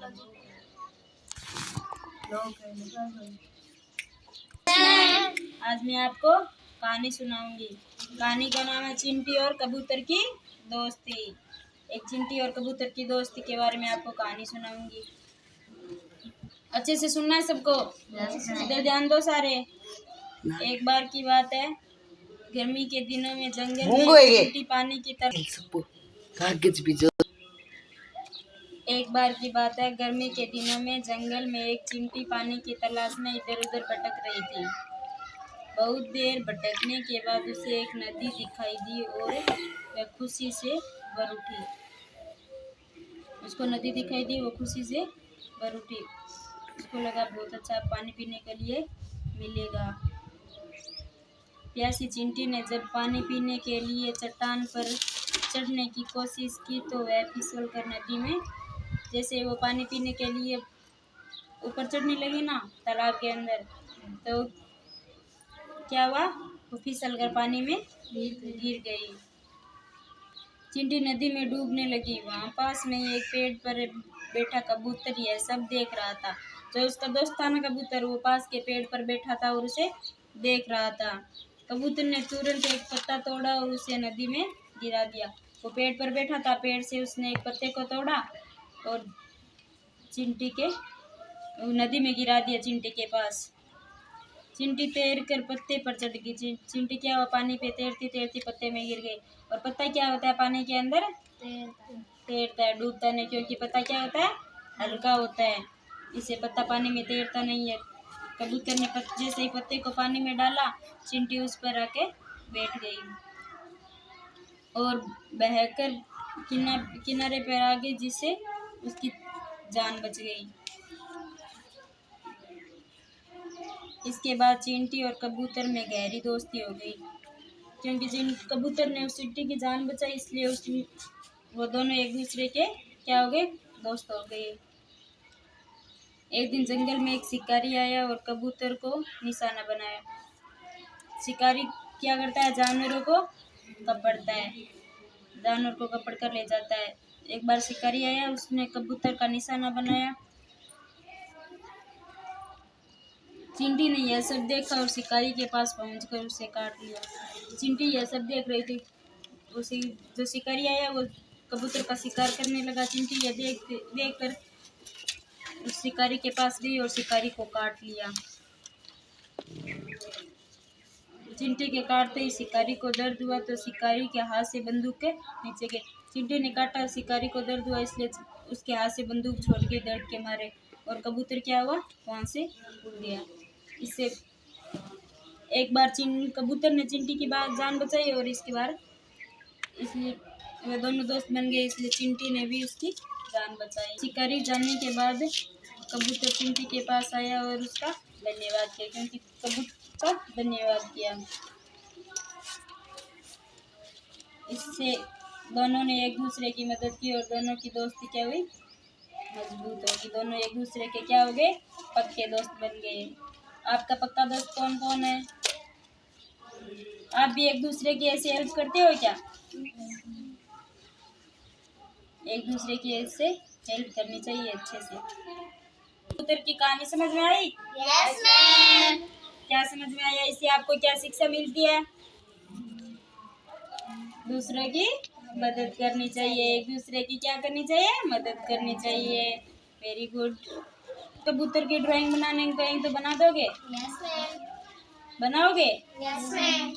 आज मैं आपको कहानी सुनाऊंगी। कहानी का नाम है चिंटी और कबूतर की दोस्ती। एक चिंटी और कबूतर की दोस्ती के बारे में आपको कहानी सुनाऊंगी। अच्छे से सुनना है सबको, इधर ध्यान दो सारे। एक बार की बात है, गर्मी के दिनों में जंगल में चिंटी पानी की तरफ एक बार की बात है, गर्मी के दिनों में जंगल में एक चिंटी पानी की तलाश में इधर उधर भटक रही थी। बहुत देर भटकने के बाद उसे एक नदी दिखाई दी और वह खुशी से भर उठी। उसको नदी दिखाई दी, वो खुशी से भर उठी। उसको लगा बहुत अच्छा पानी पीने के लिए मिलेगा। प्यासी चिंटी ने जब पानी पीने के लिए चट्टान पर चढ़ने की कोशिश की तो वह फिसल कर नदी में, जैसे वो पानी पीने के लिए ऊपर चढ़ने लगी ना तालाब के अंदर, तो क्या हुआ, वो फिसल कर पानी में गिर गई। चिंटी नदी में डूबने लगी। वहाँ पास में एक पेड़ पर बैठा कबूतर यह सब देख रहा था। जो उसका दोस्त था ना कबूतर, वो पास के पेड़ पर बैठा था और उसे देख रहा था। कबूतर ने तुरंत एक पत्ता तोड़ा और उसे नदी में गिरा दिया। वो पेड़ पर बैठा था, पेड़ से उसने एक पत्ते को तोड़ा और चिंटी के नदी में गिरा दिया। चिंटी के पास चिंटी तैर कर पत्ते पर चढ़ गई। चिंटी क्या हुआ, पानी पे तैरती तैरती पत्ते में गिर गई। और पत्ता क्या होता है, पानी के अंदर तैरता है, डूबता नहीं, क्योंकि पत्ता क्या होता है, हल्का होता है, इससे पत्ता पानी में तैरता नहीं है। कबूतर ने जैसे ही पत्ते को पानी में डाला, चिंटी उस पर आके बैठ गई और बहकर किनारे पर आ गई, जिससे उसकी जान बच गई। इसके बाद चिंटी और कबूतर में गहरी दोस्ती हो गई, क्योंकि कबूतर ने उस चिंटी की जान बचाई, इसलिए वो दोनों एक दूसरे के क्या हो गए, दोस्त हो गए। एक दिन जंगल में एक शिकारी आया और कबूतर को निशाना बनाया। शिकारी क्या करता है, जानवरों को पकड़ता है, जानवर को पकड़ कर ले जाता है। एक बार शिकारी आया, उसने कबूतर का निशाना बनाया। चिंटी ने यह सब देखा और शिकारी के पास पहुंचकर उसे काट लिया। चिंटी यह सब देख रही थी, उसी जो शिकारी आया वो कबूतर का शिकार करने लगा। चिंटी यह देख कर उस शिकारी के पास गई और शिकारी को काट लिया। चिंटी के काटते ही शिकारी को दर्द हुआ तो शिकारी के हाथ से बंदूक के नीचे गए। चिंटी ने काटा, शिकारी को दर्द हुआ, इसलिए उसके हाथ से बंदूक छोड़ के दर्द के मारे, और कबूतर क्या हुआ, वहाँ से उड़ गया। इससे एक बार कबूतर ने चिंटी की जान बचाई और इसके बाद इसलिए वे दोनों दोस्त बन गए, इसलिए चिंटी ने भी उसकी जान बचाई। शिकारी जाने के बाद कबूतर चिंटी के पास आया और उसका धन्यवाद किया, क्योंकि कबूतर का धन्यवाद किया। इससे दोनों ने एक दूसरे की मदद की और दोनों की दोस्ती क्या हुई, मजबूत होगी। दोनों एक दूसरे के क्या हो गए, पक्के दोस्त बन गए। आपका पक्का दोस्त कौन कौन है? आप भी एक दूसरे की ऐसे हेल्प करते हो क्या? एक दूसरे की ऐसे हेल्प करनी चाहिए अच्छे से। कबूतर की कहानी समझ में आई? Yes ma'am. क्या समझ में आया? इससे आपको क्या शिक्षा मिलती है? दूसरों की मदद करनी चाहिए, एक दूसरे की क्या करनी चाहिए, मदद करनी चाहिए। Very good. कबूतर की ड्राइंग बनाने कहें तो बना दोगे? Yes ma'am. बनाओगे? Yes ma'am.